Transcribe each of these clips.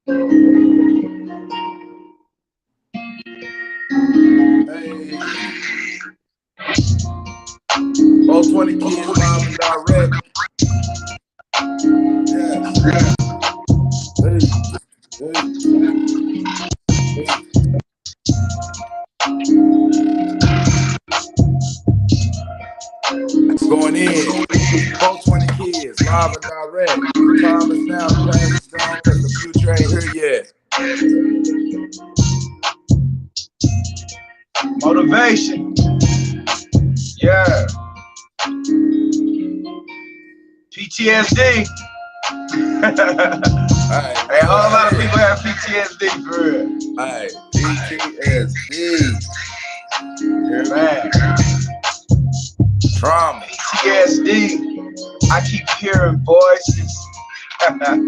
Hey, 420 Kids live and direct. Yes. Hey, hey, hey. It's going in. 420 Kids live and direct. The time is now. The past is gone because the future ain't here yet. Motivation. Yeah. PTSD. Hey, Hey, a whole lot of man. people have PTSD for real. Hey, PTSD. You hear me? Man, Trauma. PTSD. I keep hearing voices. Real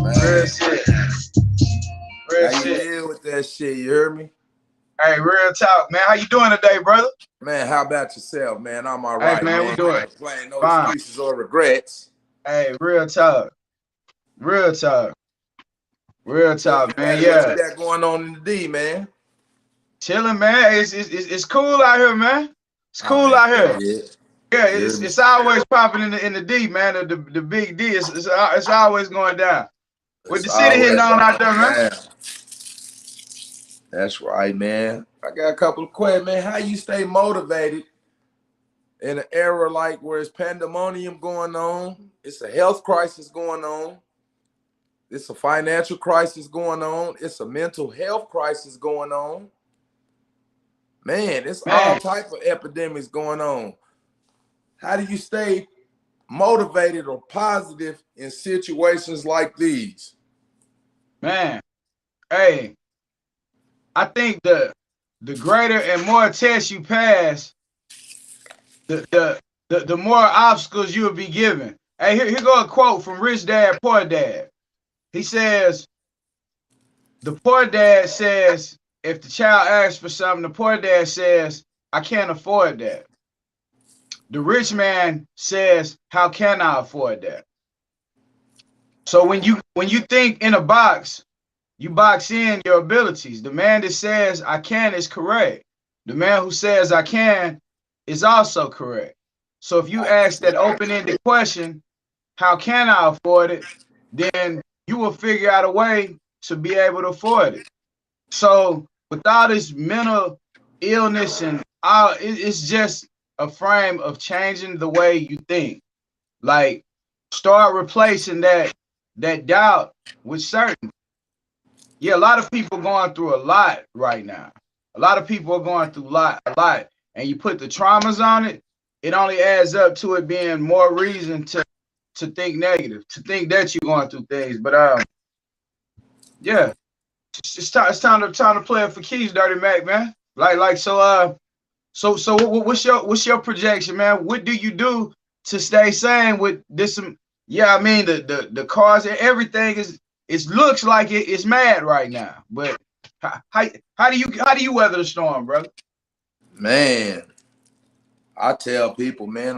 Man. shit. Real How you shit. deal with that shit? You hear me? Hey, real talk, man. How you doing today, brother? Man, how about yourself, man? I'm all Hey, right, man, we man. doing Can't complain. No fine. excuses or regrets. Hey, real talk. Real talk. Real What talk, man. what you Yeah. got going on in the D, man? Chilling, man. It's cool out here, man. It's Oh, cool man, out here. good. Yeah, You hear me? it's always popping in the D, man. The big D. It's always going down. With It's the city hitting always on out there, going man. down. That's right, man. I got a couple of questions, man. How you stay motivated in an era like where it's pandemonium going on? It's a health crisis going on. It's a financial crisis going on. It's a mental health crisis going on. Man, it's all Man, type of epidemics going on. How do you stay motivated or positive in situations like these? man. Hey, I think the greater and more tests you pass, the more obstacles you will be given. Hey, here go a quote from Rich Dad Poor Dad. He says, the poor dad says, if the child asks for something, the poor dad says, I can't afford that. The rich man says, how can I afford that? So when you think in a box, you box in your abilities. The man that says I can is correct. The man who says I can is also correct. So if you I ask that agree. open-ended question, how can I afford it? Then you will figure out a way to be able to afford it. So with all this mental illness and all, it's just a frame of changing the way you think. Like start replacing that doubt with certainty. Yeah, a lot of people going through a lot right now. A lot of people are going through a lot, and you put the traumas on it, it only adds up to it being more reason to think negative, to think that you're going through things. But yeah, it's time to play it for keys, Dirty Mac, man. What's your projection, man? What do you do to stay sane with this? Yeah, I mean the cars and everything it looks like it's mad right now. But how do you weather the storm, brother? Man, I tell people, man,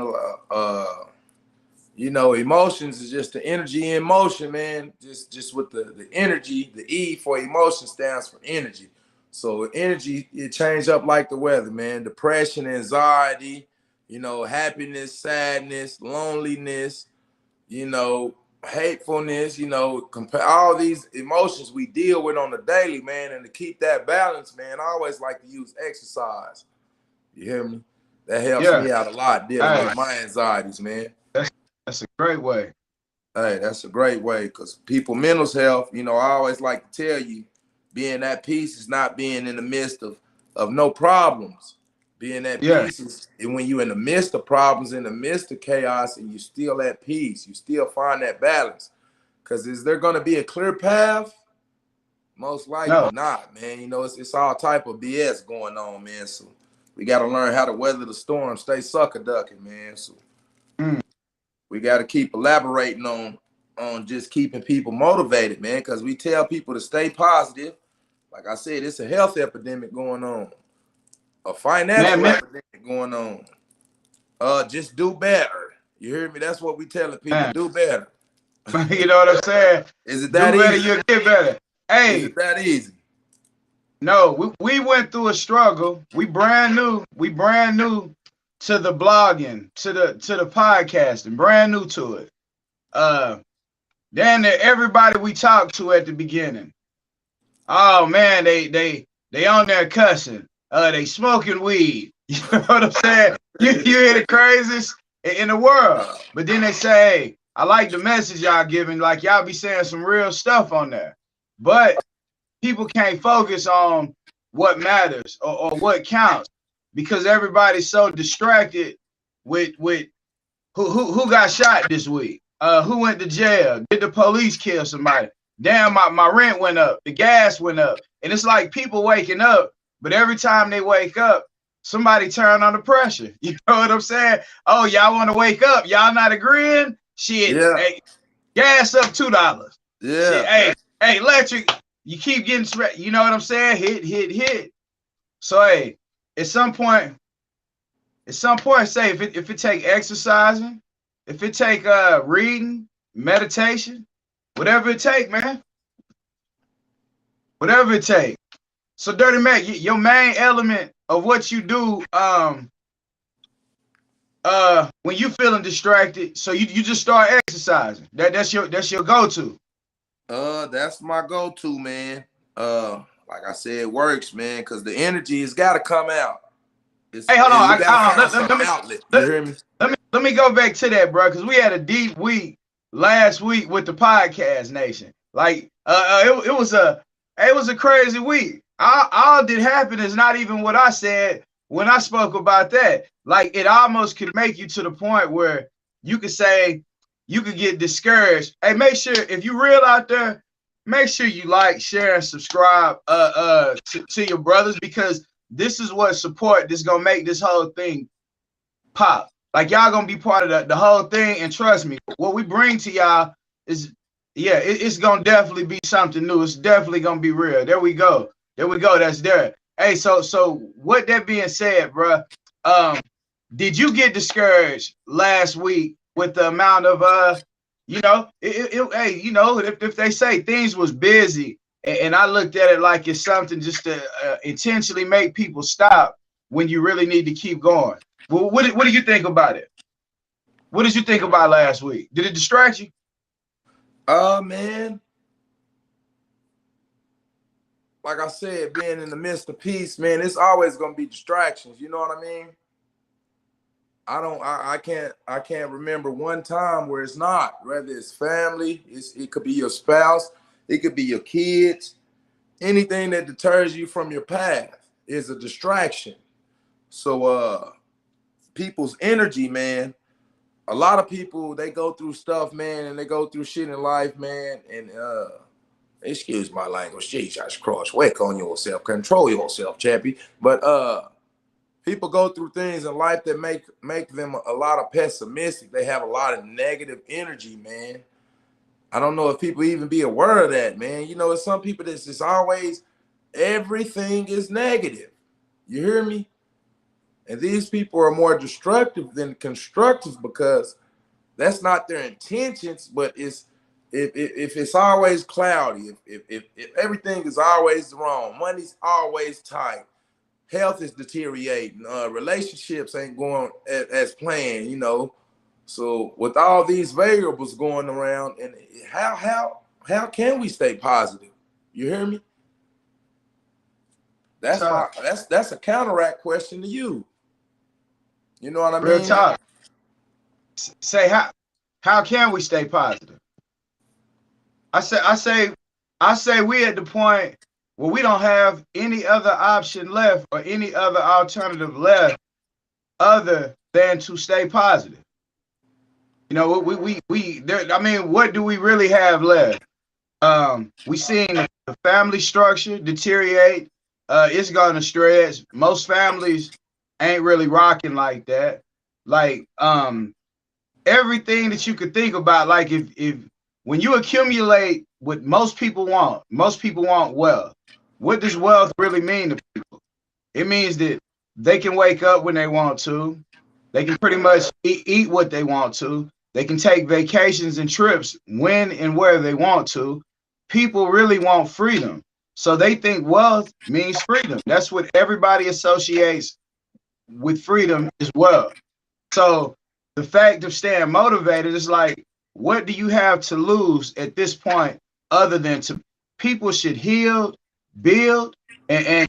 emotions is just the energy in motion, man. Just with the energy, the E for emotion stands for energy. So energy, it change up like the weather, man. Depression, anxiety, happiness, sadness, loneliness, you know, hatefulness, all these emotions we deal with on the daily, man. And to keep that balance, man, I always like to use exercise. You hear me? That helps Yeah, me out a lot dealing hey, with my anxieties, man. that's that's a great way. Hey, that's a great way because people mental health, I always like to tell you, being at peace is not being in the midst of no problems. Being at Yeah, peace is when you're in the midst of problems, in the midst of chaos, and you still at peace. You still find that balance. Because is there going to be a clear path? Most likely no, not, man. It's all type of BS going on, man. So we got to learn how to weather the storm, stay sucker ducking, man. So mm, we got to keep elaborating on just keeping people motivated, man, because we tell people to stay positive. Like I said, it's a health epidemic going on, a financial man, epidemic going on. Just do better. You hear me? That's what we telling people. man, Do better. You know what I'm saying? Is it Do that better, easy? you'll get better. Is Hey, it that easy? no, we went through a struggle. We brand new to the blogging, to the podcasting, brand new to it. Then everybody we talked to at the beginning, oh man, they on there cussing. They smoking weed. You know what I'm saying? You hear the craziest in the world. But then they say, hey, I like the message y'all giving. Like y'all be saying some real stuff on there. But people can't focus on what matters or what counts because everybody's so distracted with who got shot this week, who went to jail, did the police kill somebody, damn, my rent went up, the gas went up, and it's like people waking up, but every time they wake up, somebody turn on the pressure. You know what I'm saying? Oh, y'all want to wake up, y'all not agreeing? Shit, Yeah. hey, gas up $2. Yeah. Shit, hey, electric, you keep getting, you know what I'm saying? Hit. So hey, at some point, say if it take exercising, if it take reading, meditation, whatever it take, man, whatever it take. So Dirty Mac, your main element of what you do, when you feeling distracted, so you just start exercising. That's your go-to. That's my go-to, man. Like I said, it works, man, because the energy has got to come out. Hey, hold on. You gotta find some outlet. You hear me? Let me go back to that, bro, because we had a deep week last week with the podcast nation. Like, it was a crazy week. All that happened is not even what I said when I spoke about that. Like, it almost could make you to the point where you could say you could get discouraged. Hey, make sure if you real out there, make sure you like, share, and subscribe to your brothers, because this is what support this gonna make this whole thing pop. Like, y'all gonna be part of the whole thing, and trust me, what we bring to y'all is, yeah, it's gonna definitely be something new. It's definitely gonna be real. There we go. That's there. Hey, so with that being said, bro, did you get discouraged last week with the amount of you know, hey, you know, if they say things was busy, and I looked at it like it's something just to intentionally make people stop when you really need to keep going. Well, what do you think about it? What did you think about last week? Did it distract you? Man, like I said, being in the midst of peace, man, it's always gonna be distractions. You know what I mean? I can't remember one time where it's not. Whether it's family, it could be your spouse, it could be your kids. Anything that deters you from your path is a distraction. So people's energy, man. A lot of people, they go through stuff, man, and they go through shit in life, man. And excuse my language, Jesus Christ, work on yourself, control yourself, chappy. But people go through things in life that make them a lot of pessimistic. They have a lot of negative energy, man. I don't know if people even be aware of that, man. You know, it's some people that's just always, everything is negative. You hear me? And these people are more destructive than constructive, because that's not their intentions. But it's if it's always cloudy, if everything is always wrong, money's always tight, health is deteriorating, relationships ain't going as planned, you know. So with all these variables going around, and how can we stay positive? You hear me? That's a counteract question to you. You know what I mean? Real talk. Say how can we stay positive? I say we at the point where we don't have any other option left or any other alternative left other than to stay positive. You know, we there, I mean, what do we really have left? We seen the family structure deteriorate. It's gonna stretch. Most families ain't really rocking like that. Like, everything that you could think about, like if when you accumulate what most people want wealth. What does wealth really mean to people? It means that they can wake up when they want to. They can pretty much eat what they want to. They can take vacations and trips when and where they want to. People really want freedom. So they think wealth means freedom. That's what everybody associates with freedom as well. So the fact of staying motivated is like, what do you have to lose at this point other than to people should heal, build, and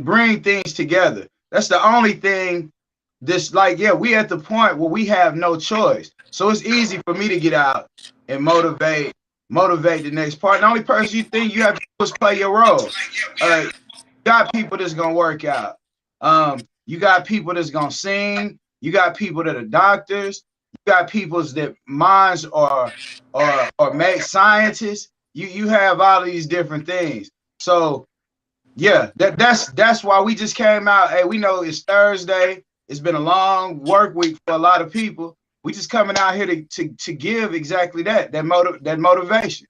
bring things together. That's the only thing this like, yeah, we at the point where we have no choice. So it's easy for me to get out and motivate the next part. The only person you think you have to do is play your role. You got people that's gonna work out. You got people that's gonna sing. You got people that are doctors. You got people's that minds are make scientists. You have all these different things. So yeah, that's why we just came out. Hey, we know it's Thursday. It's been a long work week for a lot of people. We just coming out here to give exactly that motivation.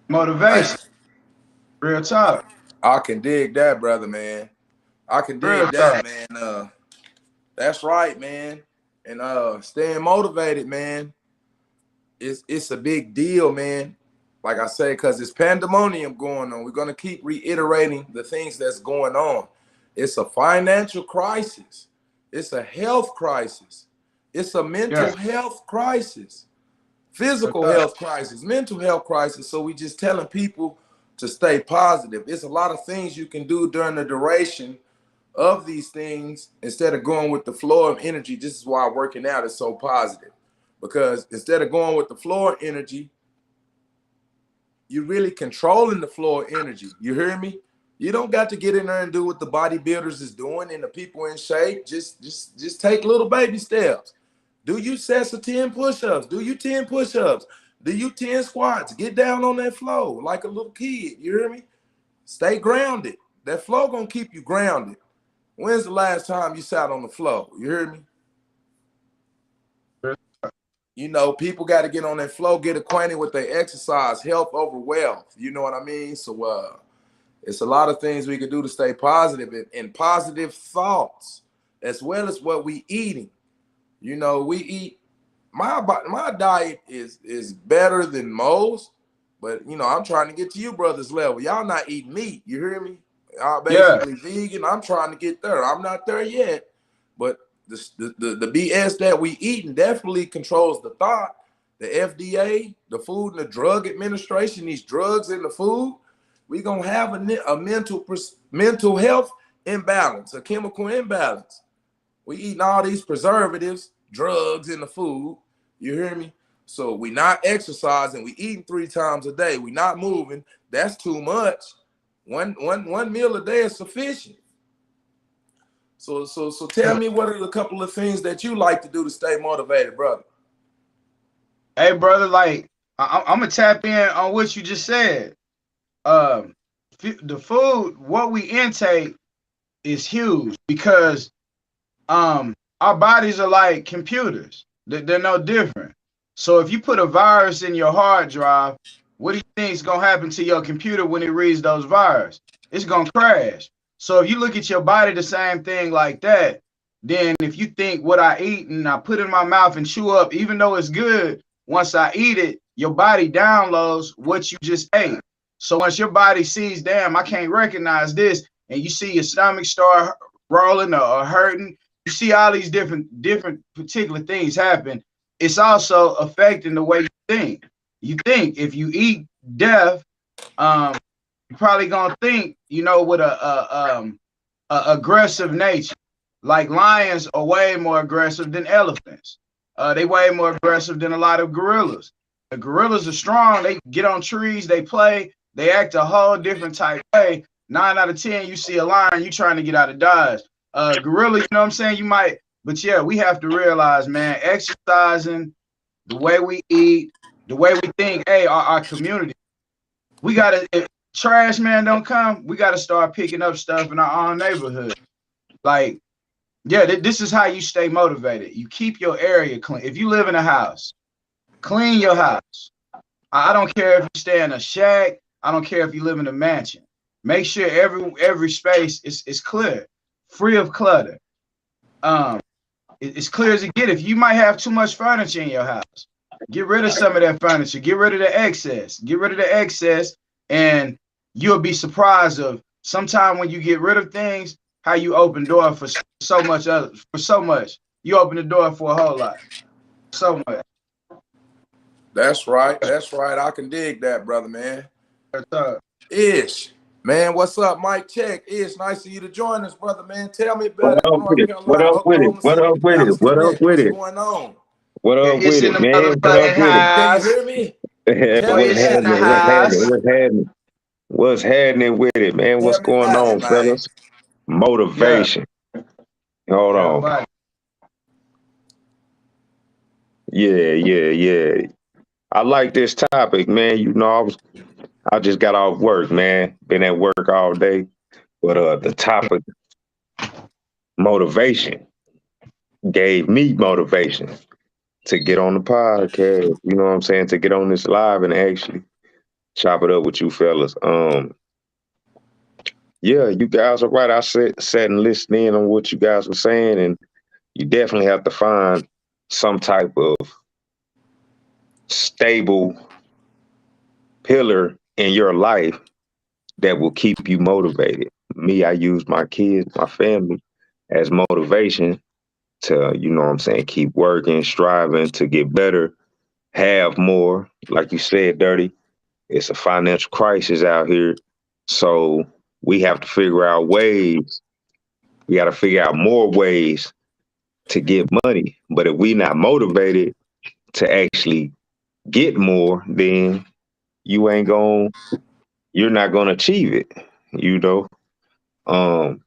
Motivation. Real talk. I can dig that, brother, man. I can dig that, man. That's right, man. And staying motivated, man, it's a big deal, man. Like I say, because it's pandemonium going on. We're gonna keep reiterating the things that's going on. It's a financial crisis. It's a health crisis. It's a mental health crisis, physical health crisis, mental health crisis. So we just telling people to stay positive. It's a lot of things you can do during the duration of these things instead of going with the flow of energy. This is why working out is so positive, because instead of going with the flow of energy, you're really controlling the flow of energy. You hear me? You don't got to get in there and do what the bodybuilders is doing and the people in shape. Just take little baby steps. Do you sets of 10 push-ups? Do you 10 push-ups? Do you 10 squats? Get down on that flow like a little kid. You hear me? Stay grounded. That flow gonna keep you grounded. When's the last time you sat on the flow? You hear me? You know, people got to get on that flow, get acquainted with their exercise, health over wealth. You know what I mean? So it's a lot of things we can do to stay positive and positive thoughts, as well as what we eating. You know, we eat, my diet is better than most, but you know, I'm trying to get to you brothers level. Y'all not eating meat. You hear me? Y'all basically vegan. I'm trying to get there. I'm not there yet, but the BS that we eating definitely controls the thought. The FDA, the Food and the Drug Administration, these drugs in the food, we gonna have a mental health imbalance, a chemical imbalance. We eating all these preservatives, drugs in the food. You hear me? So we not exercising. We eating 3 times a day. We not moving. That's too much. One meal a day is sufficient. So tell me, what are a couple of things that you like to do to stay motivated, brother? Hey, brother, like I'm gonna tap in on what you just said. The food, what we intake, is huge because our bodies are like computers. They're no different. So if you put a virus in your hard drive, what do you think is gonna happen to your computer when it reads those viruses? It's gonna crash. So if you look at your body the same thing like that, then if you think what I eat and I put in my mouth and chew up, even though it's good, once I eat it, your body downloads what you just ate. So once your body sees, damn, I can't recognize this, and you see your stomach start rolling or hurting, you see all these different particular things happen. It's also affecting the way you think. You think if you eat death, you're probably gonna think, you know, with a aggressive nature. Like lions are way more aggressive than elephants. They way more aggressive than a lot of gorillas. The gorillas are strong. They get on trees. They play. They act a whole different type way. 9 out of 10, you see a lion, you trying to get out of dodge. Gorilla, you know what I'm saying? You might, but yeah, we have to realize, man, exercising, the way we eat, the way we think. Hey, our community, we gotta. If trash man don't come, we gotta start picking up stuff in our own neighborhood. Like, yeah, this is how you stay motivated. You keep your area clean. If you live in a house, clean your house. I don't care if you stay in a shack. I don't care if you live in a mansion. Make sure every space is clear, free of clutter. it's clear as it get. If you might have too much furniture in your house, get rid of some of that furniture. Get rid of the excess. Get rid of the excess, and you'll be surprised of sometime when you get rid of things, how you open door for so much other for so much. You open the door for a whole lot. So much. That's right. That's right. I can dig that, brother, man. That's up. Ish. Man, what's up, Mike Check? Ish, nice of you to join us, brother, man. Tell me What about it. up with North it? What Carolina, up with it? Oklahoma What City, up with it? Dallas What up Connect. with What's it? going on? What Yeah, up it's with in it, the man? What up motherfucking with it? Can you house. hear me? Tell Boy, me What's it's in about the it, happening? man. What's happening? house. What's happening? What's happening with it, man? Tell What's me going about it, on, man. fellas? Yeah, Motivation. Hold yeah, on. buddy. Yeah. I like this topic, man. You know, I just got off work, man. Been at work all day. But the topic, motivation, gave me motivation to get on the podcast. You know what I'm saying? To get on this live and actually chop it up with you fellas. Yeah, you guys are right. I sat and listened in on what you guys were saying, and you definitely have to find some type of stable pillar in your life that will keep you motivated. Me, I use my kids, my family as motivation to, you know what I'm saying, keep working, striving to get better, have more. Like you said, Dirty, it's a financial crisis out here. So we have to figure out ways. We got to figure out more ways to get money. But if we not motivated to actually get more, then you're not gonna achieve it. You know, um,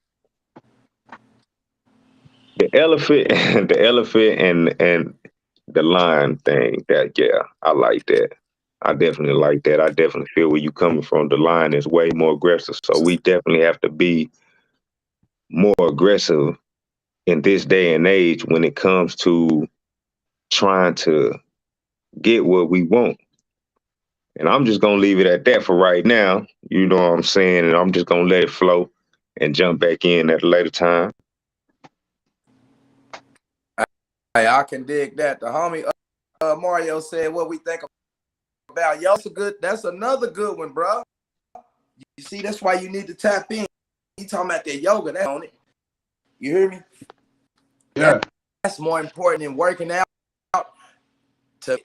the elephant, the elephant, and the lion thing. That yeah, I like that. I definitely like that. I definitely feel where you coming from. The lion is way more aggressive, so we definitely have to be more aggressive in this day and age when it comes to trying to get what we want. And I'm just gonna leave it at that for right now. You know what I'm saying? And I'm just gonna let it flow and jump back in at a later time. Hey, I can dig that. The homie Mario said what we think about. Yo, that's another good one, bro. You see, that's why you need to tap in. He talking about that yoga, that on it. You hear me? Yeah, That's more important than working out to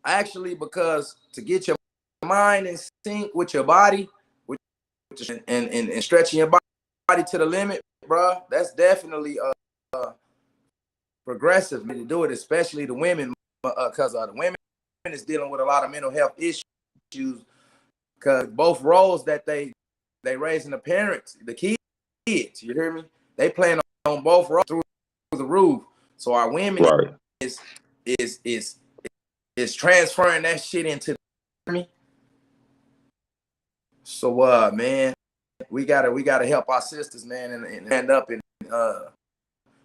actually, because to get your mind in sync with your body, and stretching your body to the limit, bro. That's definitely progressive to do it, especially the women, because the women is dealing with a lot of mental health issues. Because both roles that they raising the parents, the kids, you hear me? They playing on both roles through the roof. So our women Right. is transferring that shit into me. So man, we gotta help our sisters, man, and stand up, and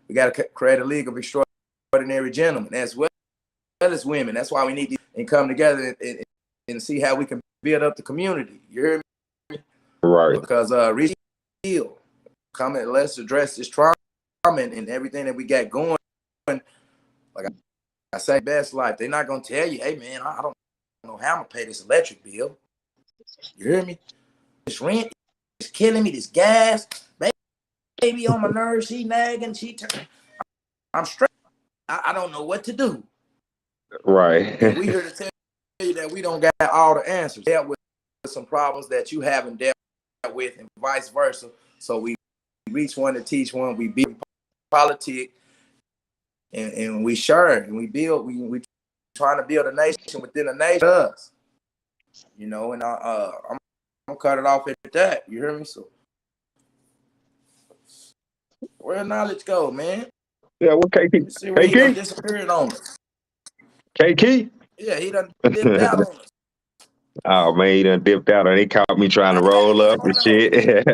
we gotta create a league of extraordinary gentlemen as well as women. That's why we need to and come together and see how we can build up the community. You hear me? Right. Because real comment, let's address this trauma and everything that we got going. Like I say, best life. They're not gonna tell you, hey man, I don't know how I'm gonna pay this electric bill. You hear me? This rent is killing me. This gas, baby on my nerves. She nagging. I'm stressed. I don't know what to do. Right. And we here to tell you that we don't got all the answers. Dealt with some problems that you haven't dealt with, and vice versa. So we reach one to teach one. We build politics, and we share, and we build. We trying to build a nation within a nation. Us, you know. And I'm gonna cut it off at that. You hear me? So where knowledge go, man? Yeah, what Let KT? me see where he done KT? disappeared on us. KT? Yeah, he done dipped out on us. Oh man, he done dipped out and they caught me trying to Hey, roll what's up and going on? shit.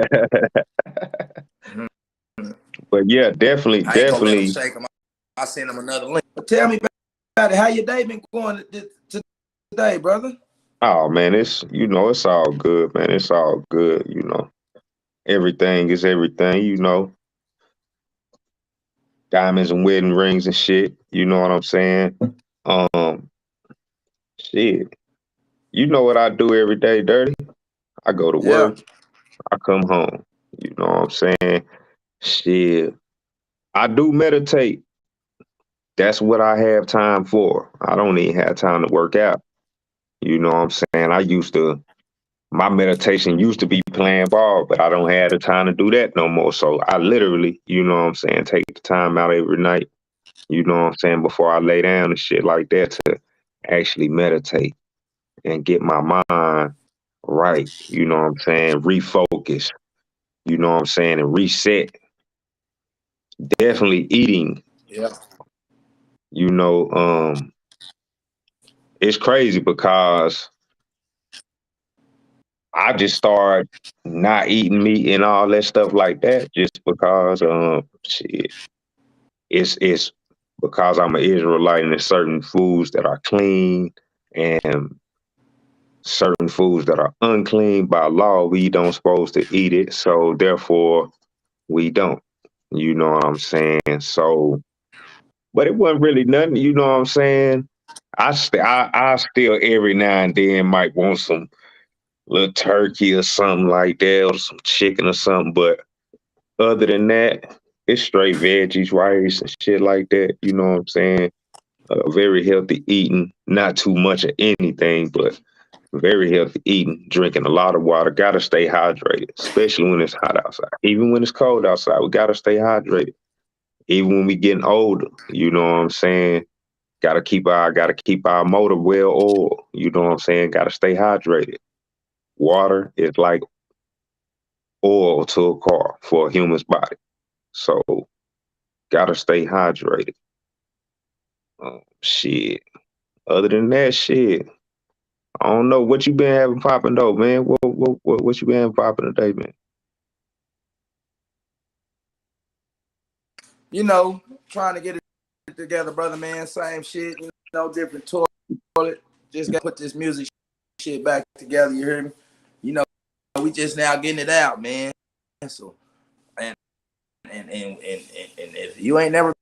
But yeah, I ain't gonna let him definitely. shake him. I send him another link. But tell me about it. How your day been going today, brother? Oh man, it's all good, man. It's all good, Everything is everything, diamonds and wedding rings and shit. You know what I'm saying? Um, shit. You know what I do every day, Dirty? I go to Yeah. work, I come home. You know what I'm saying? Shit. I do meditate. That's what I have time for. I don't even have time to work out. You know what I'm saying? My meditation used to be playing ball, but I don't have the time to do that no more. So I literally, you know what I'm saying, take the time out every night, you know what I'm saying, before I lay down and shit like that to actually meditate and get my mind right, you know what I'm saying, refocus, you know what I'm saying, and reset. Definitely eating, Yeah. you know, it's crazy because I just started not eating meat and all that stuff like that just because shit. It's because I'm an Israelite and there's certain foods that are clean and certain foods that are unclean by law. We don't supposed to eat it, so therefore we don't. You know what I'm saying? So, but it wasn't really nothing. You know what I'm saying? I still every now and then might want some little turkey or something like that, or some chicken or something. But other than that, it's straight veggies, rice, and shit like that. You know what I'm saying? Very healthy eating, not too much of anything, but very healthy eating, drinking a lot of water. Gotta stay hydrated, especially when it's hot outside. Even when it's cold outside, we gotta stay hydrated. Even when we getting older, you know what I'm saying? Gotta keep our motor well oiled. You know what I'm saying? Gotta stay hydrated. Water is like oil to a car for a human's body. So gotta stay hydrated. Shit. Other than that, shit. I don't know what you been having popping though, man. What you been having popping today, man? You know, trying to get it together, brother, man. Same shit, different toilet. Just got to put this music shit back together, you hear me? You know, we just now getting it out, man. So, and if you ain't never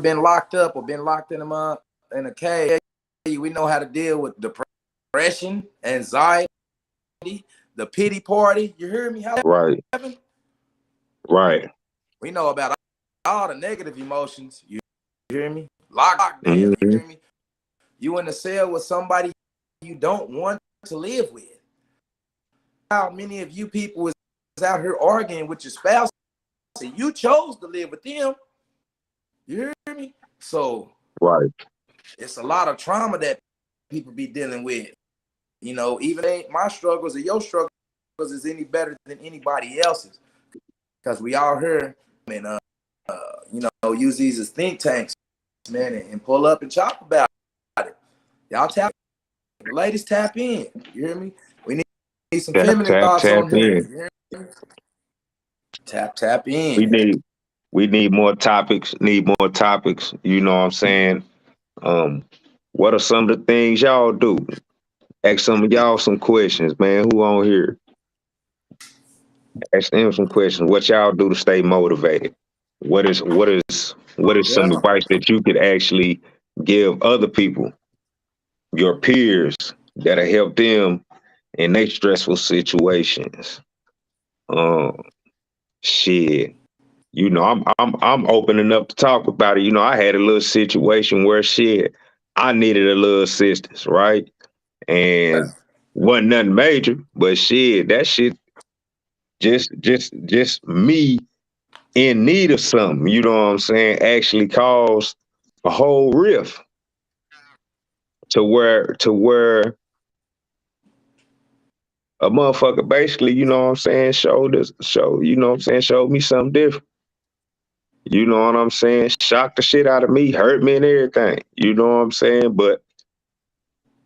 been locked up or been locked in a cage, we know how to deal with depression, anxiety, the pity party. You hear me? Right, right. We know about all the negative emotions. You hear me? Lockdown. You Mm-hmm. hear me? You in the cell with somebody you don't want to live with. How many of you people is out here arguing with your spouse and you chose to live with them? You hear me? So Right. it's a lot of trauma that people be dealing with. You know, even ain't my struggles or your struggles is any better than anybody else's. Because we all here and use these as think tanks, man, and pull up and talk about it. Y'all tap, the ladies tap in. You hear me? We need some feminine thoughts Tap on here. in. You hear me? Tap We in. need more topics. Need more topics. You know what I'm saying? What are some of the things y'all do? Ask some of y'all some questions, man. Who on here? Ask them some questions. What y'all do to stay motivated? What is some Yeah. advice that you could actually give other people, your peers, that'll help them in their stressful situations? Um, shit. You know, I'm opening up to talk about it. You know, I had a little situation where shit, I needed a little assistance, right? And wasn't nothing major, but shit, that shit just me in need of something, you know what I'm saying, actually caused a whole rift to where a motherfucker basically, you know what I'm saying, showed me something different. You know what I'm saying? Shocked the shit out of me, hurt me and everything. You know what I'm saying? But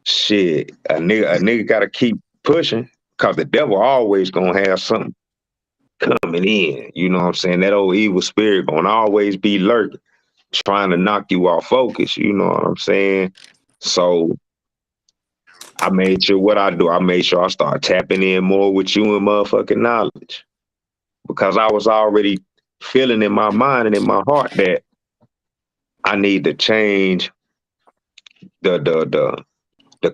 shit, a nigga gotta keep pushing because the devil always gonna have something coming in. You know what I'm saying? That old evil spirit gonna always be lurking, trying to knock you off focus. You know what I'm saying? So I made sure what I do, I made sure I start tapping in more with you and motherfucking knowledge. Because I was already feeling in my mind and in my heart that I need to change the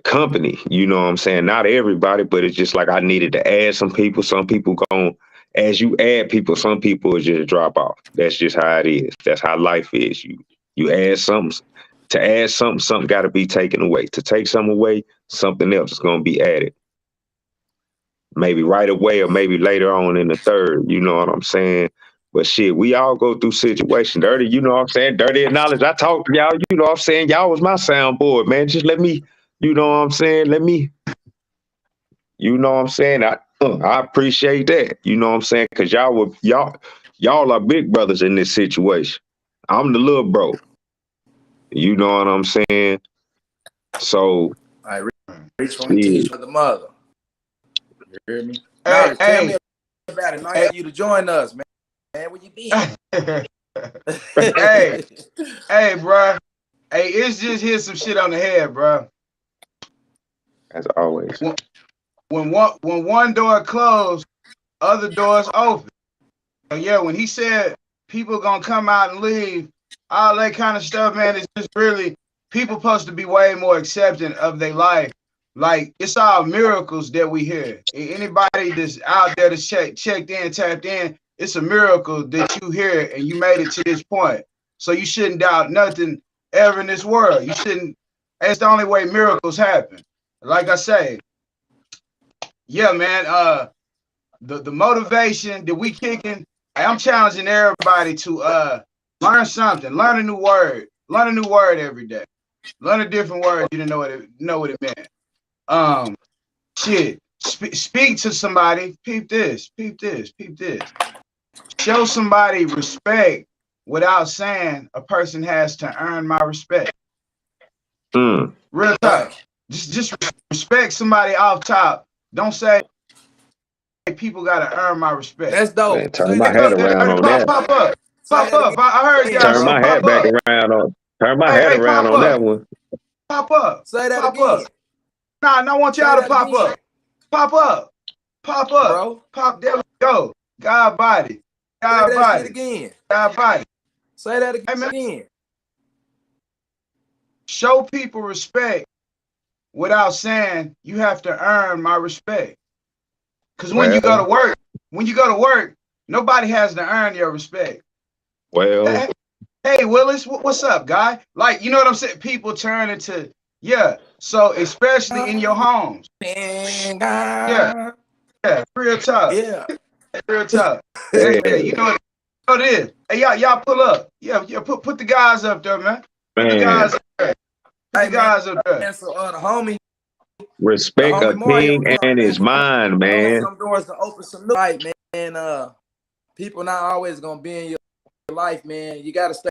company. You know what I'm saying? Not everybody, but it's just like I needed to add some people. Some people as you add people, some people will just drop off. That's just how it is. That's how life is. You add something. To add something got to be taken away. To take something away, something else is going to be added. Maybe right away or maybe later on in the third. You know what I'm saying? But shit, we all go through situations. Dirty, you know what I'm saying? Dirty knowledge. I talk to y'all, you know what I'm saying? Y'all was my soundboard, man. Just let me, you know what I'm saying? Let me, you know what I'm saying? I appreciate that. You know what I'm saying? Cause y'all are big brothers in this situation. I'm the little bro. You know what I'm saying? So I reach from the teacher of the mother. You hear me? Hey, tell me about it. Nice of you to join us, man. Man, where you been? hey, bro. Hey, it's just hit some shit on the head, bro. As always. When one door closed, other doors open. So yeah, when he said people gonna come out and leave, all that kind of stuff, man, it's just really people supposed to be way more accepting of their life. Like it's all miracles that we hear. Anybody that's out there that's checked in, tapped in, it's a miracle that you hear and you made it to this point. So you shouldn't doubt nothing ever in this world. You shouldn't. That's the only way miracles happen. Like I say, yeah, man. The motivation that we kicking. I'm challenging everybody to learn something, learn a new word every day. Learn a different word you didn't know what it meant. Shit. Speak to somebody. Peep this. Show somebody respect without saying a person has to earn my respect. Real talk. Just respect somebody off top. Don't say people gotta earn my respect. That's dope. Man, turn my head around on that. Pop up. I heard y'all. Turn my head back around on. Turn my head around on that one. Pop up. Say that pop again. Up. Nah, I want y'all to pop up. Pop up. Bro. Pop. There we go. God body. God body. Again. God body. Say that again. Hey, show people respect without saying you have to earn my respect. Because when you go to work, nobody has to earn your respect. Well, hey Willis, what's up, guy? Like, you know what I'm saying? People turn into, yeah. So especially in your homes. Yeah, real talk. Yeah. Real talk. Yeah, you know what it is. Hey, y'all pull up. Yeah, put the guys up there, man. Put the guys up there. So the homie. Respect a king and his mind, man. Some doors to open some new light, man. People not always gonna be in your life, man. You gotta stay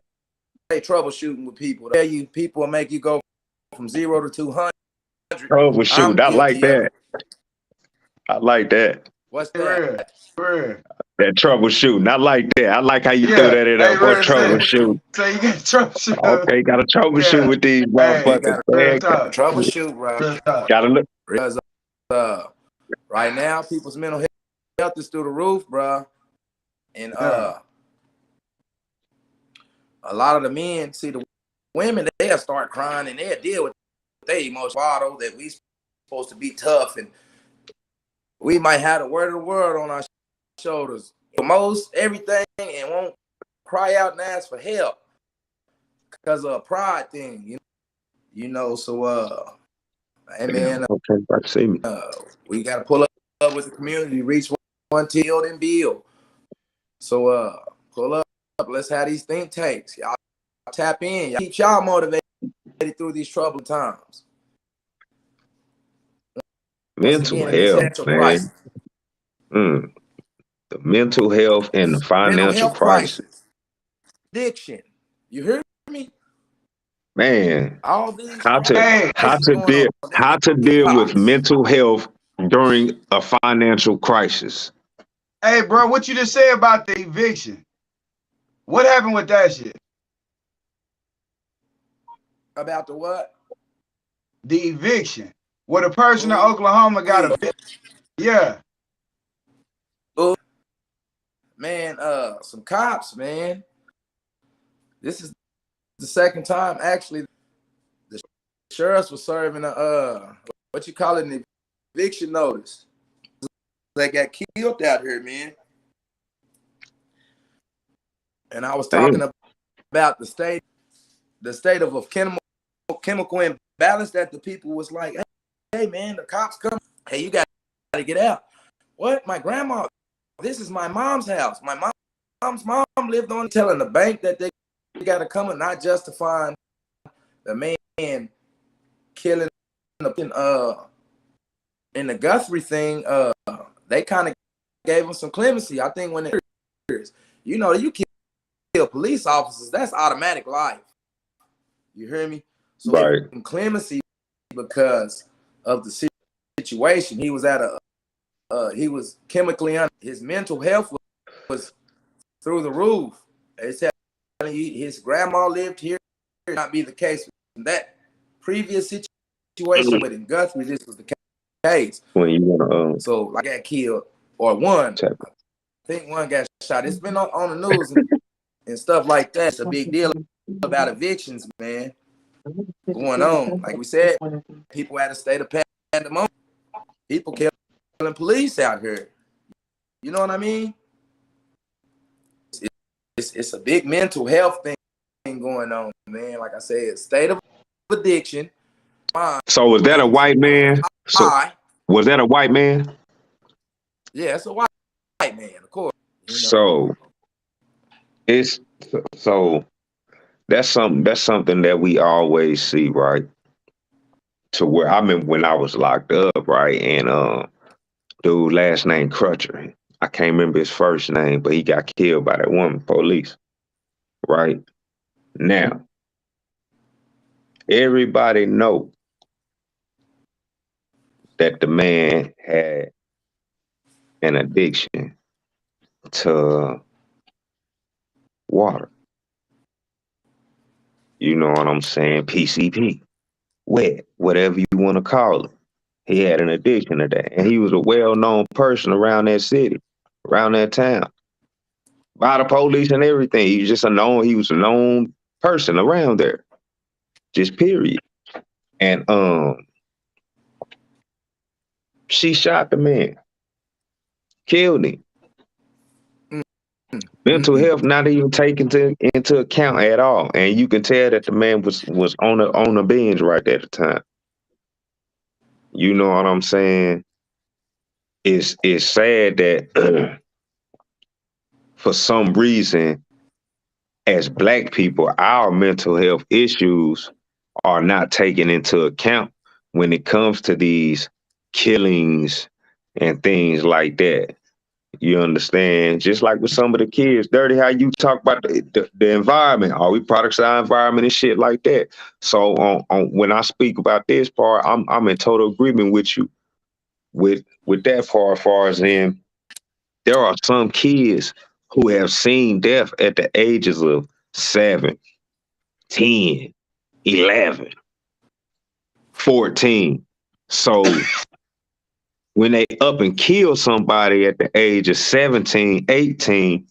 troubleshooting with people. Tell you people will make you go from 0 to 200. Troubleshoot. I like that. I like that. What's that? That troubleshooting. I like that. I like how you threw that in there for troubleshoot. So you got troubleshoot. Okay, got to troubleshoot with these motherfuckers. Troubleshoot, bro. Gotta look. Because right now, people's mental health is through the roof, bro. And a lot of the men see the women, they'll start crying and they'll deal with their emotional bottle that we supposed to be tough and we might have the word of the world on our shoulders. Most everything and won't cry out and ask for help because of a pride thing, you know. So, hey man, we gotta pull up with the community, reach one till and build. So, pull up. Let's have these think tanks. Y'all tap in. Y'all keep y'all motivated through these troubled times. Mental health, man. The mental health and the financial crisis. Addiction. You hear me? Man, all these how to deal with mental health during a financial crisis. Hey, bro, what you just say about the eviction? What happened with that shit? About the what? The eviction. Where the person in Oklahoma got evicted. Yeah. Man, some cops, man. This is the second time. Actually, the sheriffs were serving a what you call it, an eviction notice. They got killed out here, man. And I was talking about the state of chemical imbalance, that the people was like, hey man, the cops come. Hey, you got to get out. What? My grandma, this is my mom's house. My mom's mom lived on, telling the bank that they got to come and not justifying the man killing in the Guthrie thing. They kind of gave him some clemency. I think when it, you kill police officers, that's automatic life. You hear me? So right. Clemency because of the situation. He was at he was chemically his mental health was through the roof. It's his grandma lived here. It not be the case in that previous situation, but in Guthrie, this was the case. When you want so I got killed, or one. I think one got shot. It's been on the news and stuff like that. It's a big deal about evictions, man. Going on, like we said, people at a state of pandemonium. People killing police out here. You know what I mean? It's a big mental health thing going on, man. Like I said, state of addiction. So was that a white man? Was that a white man? Yeah, it's a white man, of course. So that's something that we always see, right? To where I remember when I was locked up, right? And dude, last name Crutcher. I can't remember his first name, but he got killed by that woman, police. Right? Now, everybody know that the man had an addiction to water. You know what I'm saying? PCP, wet, whatever you want to call it. He had an addiction to that. And he was a well-known person around that city, around that town. By the police and everything. He was a known person around there. Just period. And she shot the man. Killed him. Mental health not even taken into account at all. And you can tell that the man was on a binge right at the time. You know what I'm saying? It's sad that for some reason, as Black people, our mental health issues are not taken into account when it comes to these killings and things like that. You understand? Just like with some of the kids, Dirty, how you talk about the environment. Are we products of our environment and shit like that? So when I speak about this part, I'm in total agreement with you with that part, as far as in there are some kids who have seen death at the ages of 7, 10, 11, 14. So when they up and kill somebody at the age of 17, 18,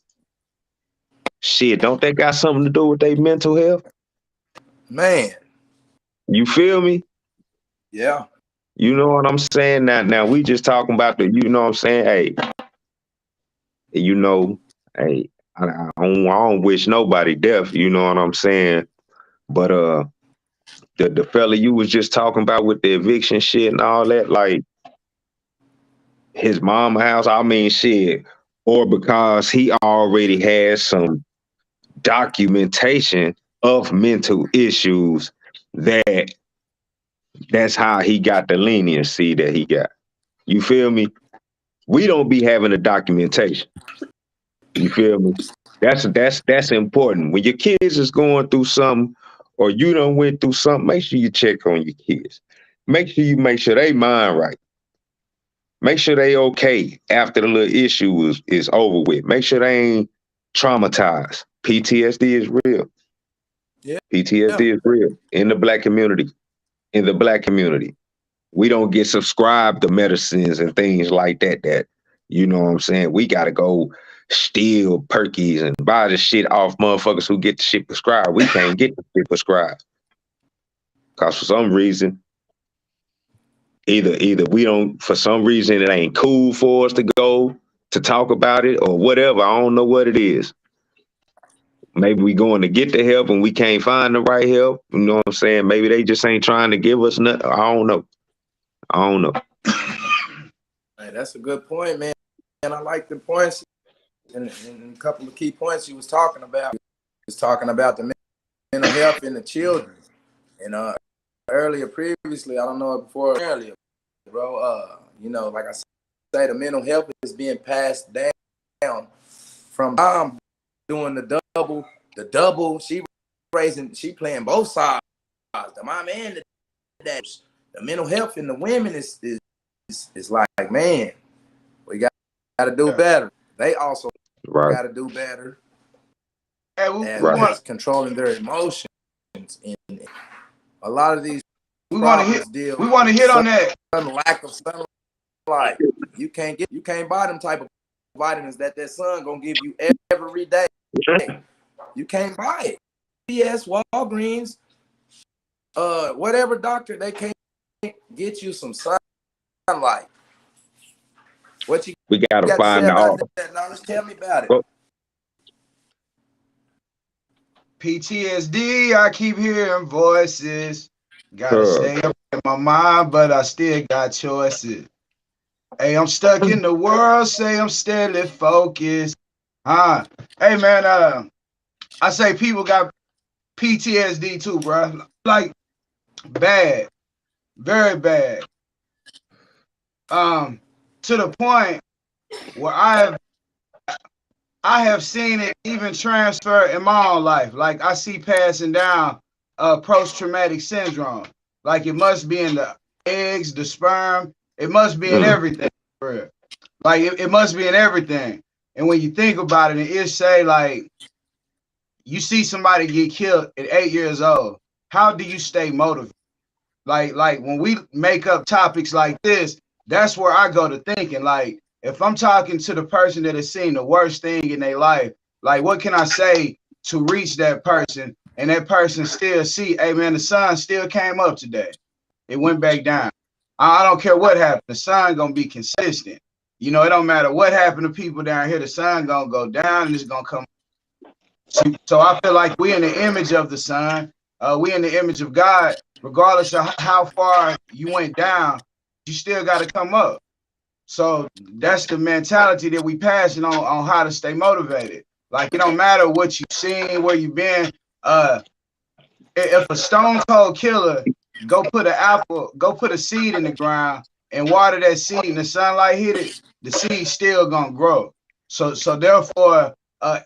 shit, don't that got something to do with their mental health? Man. You feel me? Yeah. You know what I'm saying? Now we just talking about you know what I'm saying? Hey, hey, I don't wish nobody death, you know what I'm saying? But the fella you was just talking about with the eviction shit and all that, like his mama house, I mean shit, or because he already has some documentation of mental issues that's how he got the leniency that he got. You feel me? We don't be having the documentation. You feel me? That's important. When your kids is going through something or you done went through something, make sure you check on your kids. Make sure they mind right. Make sure they okay after the little issue is over with. Make sure they ain't traumatized. PTSD is real. Yeah. PTSD is real in the Black community. In the Black community, we don't get subscribed to medicines and things like that. That, you know what I'm saying? We got to go steal Perkies and buy the shit off motherfuckers who get the shit prescribed. We can't get the shit prescribed. Cause for some reason, either we don't, for some reason it ain't cool for us to go to talk about it or whatever. I don't know what it is. Maybe we going to get the help and we can't find the right help. You know what I'm saying? Maybe they just ain't trying to give us nothing. I don't know. Hey, that's a good point, man. And I like the points and a couple of key points you was talking about. He was talking about the mental health in the children. And earlier, previously, I don't know it before earlier, bro. You know, like I say, the mental health is being passed down from mom doing the double. She playing both sides, the mom and the dad. The mental health in the women is like, man, we got to do better. They also got to do better at controlling their emotions. And a lot of these we want to hit on that lack of sunlight. You can't buy them type of vitamins that sun gonna give you every day. You can't buy it. Yes, Walgreens, whatever doctor, they can't get you some sunlight. We gotta find out. Tell me about it. PTSD, I keep hearing voices. Gotta stay up in my mind, but I still got choices. Hey, I'm stuck in the world, say I'm steadily focused. Hey man, I say people got PTSD too, bro. Like bad, very bad. To the point where I have seen it even transfer in my own life. Like I see passing down post-traumatic syndrome. Like it must be in the eggs, the sperm. It must be in everything. Bro. Like it must be in everything. And when you think about it, it say like you see somebody get killed at 8 years old. How do you stay motivated? Like when we make up topics like this, that's where I go to thinking. Like if I'm talking to the person that has seen the worst thing in their life, like what can I say to reach that person and that person still see, hey man, the sun still came up today. It went back down. I don't care what happened. The sun gonna be consistent. You know, it don't matter what happened to people down here. The sun gonna go down and it's gonna come. So I feel like we in the image of the sun. We in the image of God. Regardless of how far you went down, you still got to come up. So that's the mentality that we passing on how to stay motivated. Like it don't matter what you've seen, where you've been. If a stone cold killer go put a seed in the ground and water that seed and the sunlight hit it, the seed still gonna grow. So therefore,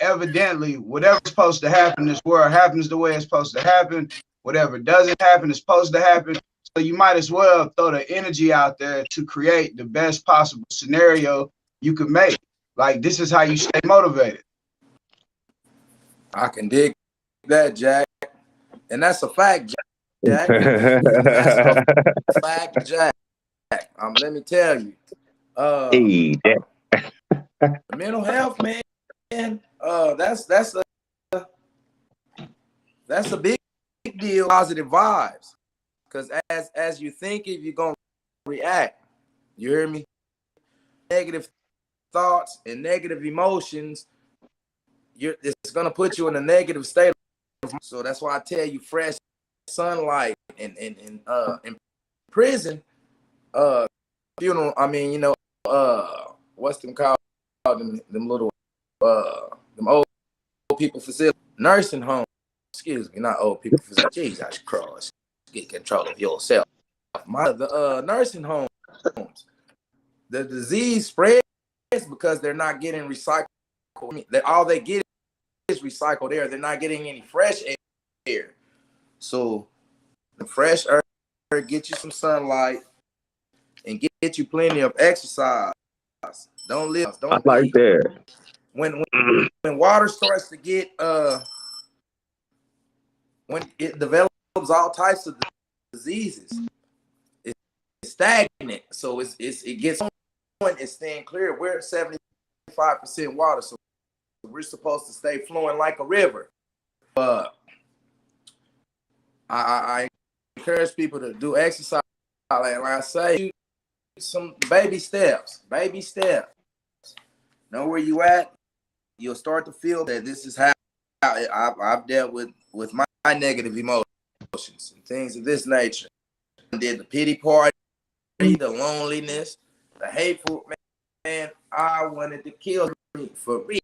evidently, whatever's supposed to happen in this world happens the way it's supposed to happen. Whatever doesn't happen is supposed to happen. So you might as well throw the energy out there to create the best possible scenario you could make. Like this is how you stay motivated. I can dig that, Jack. And that's a fact, Jack. That's a fact, Jack. Let me tell you. Mental health, man. That's a big deal. Positive vibes, because as you think it, you're gonna react. You hear me? Negative thoughts and negative emotions, it's gonna put you in a negative state. So that's why I tell you, fresh sunlight and in prison, funeral. I mean, you know, what's them called? Them little them old people facility, nursing home. Excuse me, not old people facility. Jesus Christ, get control of yourself. The nursing homes, the disease spreads because they're not getting recycled. All they get is recycled air. They're not getting any fresh air. So the fresh air, get you some sunlight and get you plenty of exercise. Don't live. Don't I like that. When water starts to get when it develops all types of diseases, it's stagnant. So it gets on, it's staying clear. We're at 75% water, so We're supposed to stay flowing like a river. I encourage people to do exercise. Like I say, some baby steps. Know where you at. You'll start to feel that this is how I've dealt with my negative emotions and things of this nature. Did the pity party, the loneliness, the hateful, man. I wanted to kill me for real.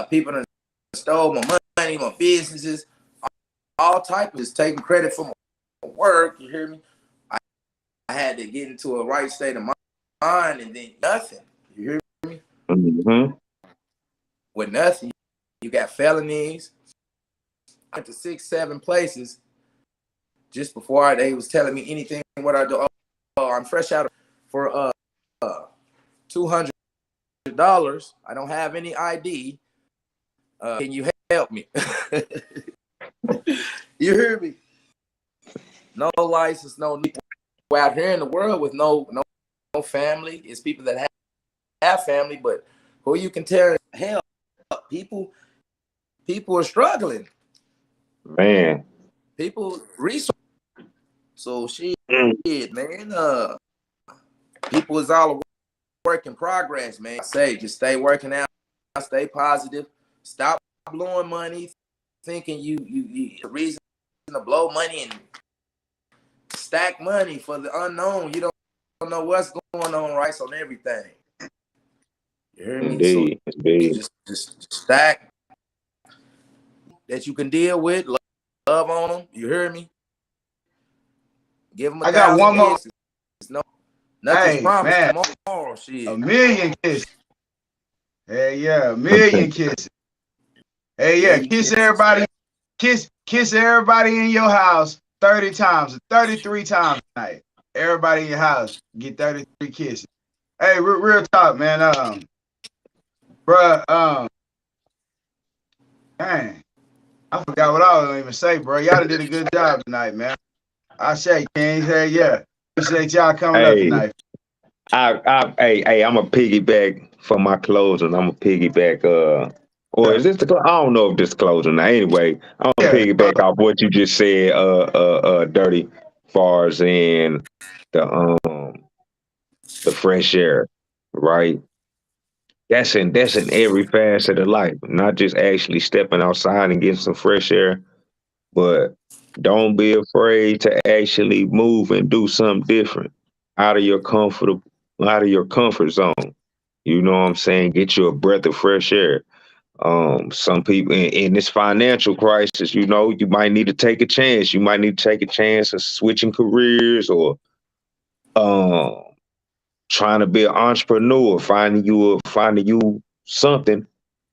People that stole my money, my businesses, all types of just taking credit for my work. You hear me? I had to get into a right state of mind, and then nothing. You hear me? Mm-hmm. With nothing, you got felonies. I went to 6, 7 places just before they was telling me anything what I do. Oh, I'm fresh out for $200. I don't have any ID. Can you help me? You hear me? No license, no people out here in the world with no family. It's people that have family, but who you can tell help. People are struggling. Man. People resource. So shit, man. People is all a work in progress, man. I say just stay working out, stay positive, stop blowing money, thinking you the reason to blow money and stack money for the unknown. You don't know what's going on, right? On everything. You hear me? Indeed, So indeed. just stack that you can deal with, love on them. You hear me? Give them I got one more. Nothing's promised man. Tomorrow, shit. 1,000,000 kisses. Hey, yeah, 1,000,000 kisses. Hey, yeah, kiss everybody. Kiss everybody in your house 30 times, 33 times tonight. Everybody in your house get 33 kisses. Hey, real talk, man. Bruh, man, I forgot what I was gonna even say, bro. Y'all did a good job tonight, man. I say, King, hey, yeah. Appreciate y'all coming up tonight. Hey, I'm a piggyback for my closing. I'm a piggyback. Or is this the? I don't know if this closing. Now, anyway, I'm gonna piggyback off what you just said. Dirty, far as in the fresh air, right? That's in every facet of life. Not just actually stepping outside and getting some fresh air, but don't be afraid to actually move and do something different out of your comfort zone. You know what I'm saying? Get you a breath of fresh air. Some people in this financial crisis, you know, you might need to take a chance. You might need to take a chance of switching careers or trying to be an entrepreneur, finding you something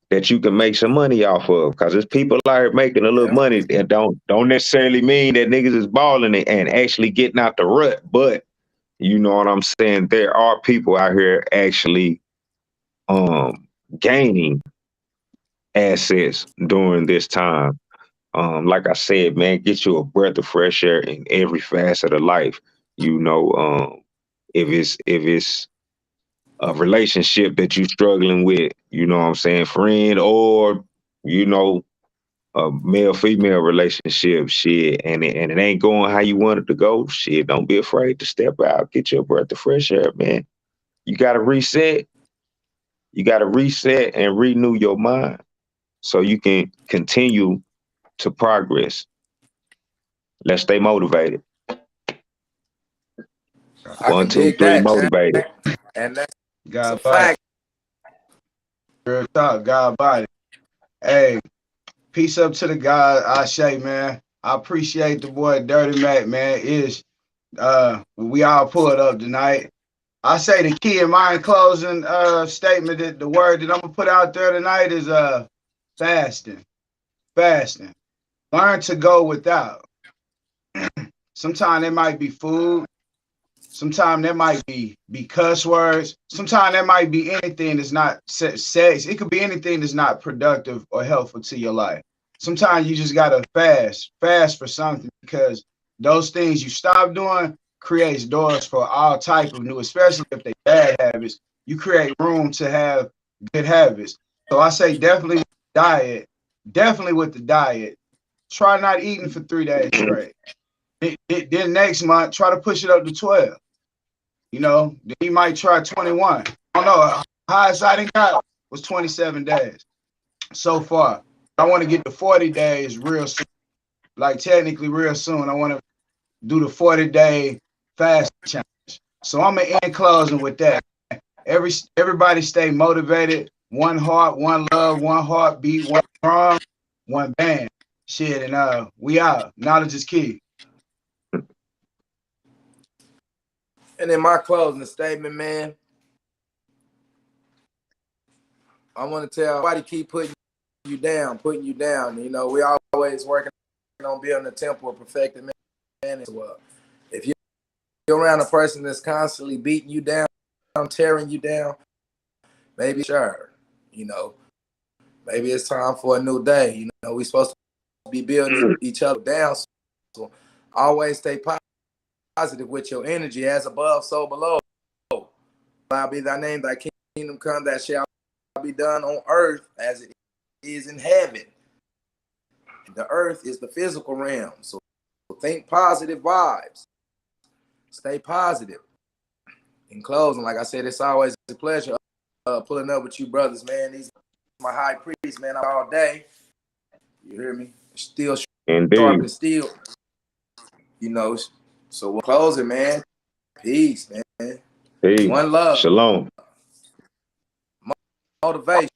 that you can make some money off of. Because there's people out here making a little money that don't necessarily mean that niggas is balling and actually getting out the rut. But you know what I'm saying? There are people out here actually gaining assets during this time. Like I said, man, get you a breath of fresh air in every facet of life. You know, if it's a relationship that you're struggling with, you know what I'm saying, friend, or you know, a male-female relationship, shit, and it ain't going how you want it to go, shit, don't be afraid to step out, get your breath of fresh air, man. You gotta reset. You gotta reset and renew your mind so you can continue to progress. Let's stay motivated. 1, 2, 3, motivated. And that's God body. Real talk, God body. Hey, peace up to the God, Ashe, man. I appreciate the boy Dirty Mac, man. We all pulled up tonight. I say the key in my closing statement, that the word that I'm gonna put out there tonight is fasting. Fasting. Learn to go without. Sometimes it might be food. Sometimes there might be cuss words. Sometimes there might be anything that's not sex. It could be anything that's not productive or helpful to your life. Sometimes you just gotta fast for something, because those things you stop doing creates doors for all type of new, especially if they bad habits. You create room to have good habits. So I say definitely diet. Definitely with the diet. Try not eating for 3 days straight. Then next month, try to push it up to 12. You know, then you might try 21. I don't know. Highest I done got was 27 days so far. I want to get to 40 days real soon. Like technically real soon. I want to do the 40-day fast challenge. So I'm gonna end closing with that. Everybody stay motivated. One heart, one love, one heartbeat, one drum, one band. Shit, and we out. Knowledge is key. And in my closing statement, man, I want to tell everybody keep putting you down. You know, we always working on building a temple of perfected man as well. If you're around a person that's constantly beating you down, tearing you down, maybe sure, you know, maybe it's time for a new day. You know, we're supposed to be building each other down. So always stay positive with your energy, as above, so below. I'll be thy name, thy kingdom come, that shall be done on earth as it is in heaven. The earth is the physical realm. So think positive vibes. Stay positive. In closing, like I said, it's always a pleasure pulling up with you brothers, man. These are my high priests, man, all day. You hear me? Still sharp and steel. You know, so we're closing, man. Peace, man. Peace. One love. Shalom. Motivation.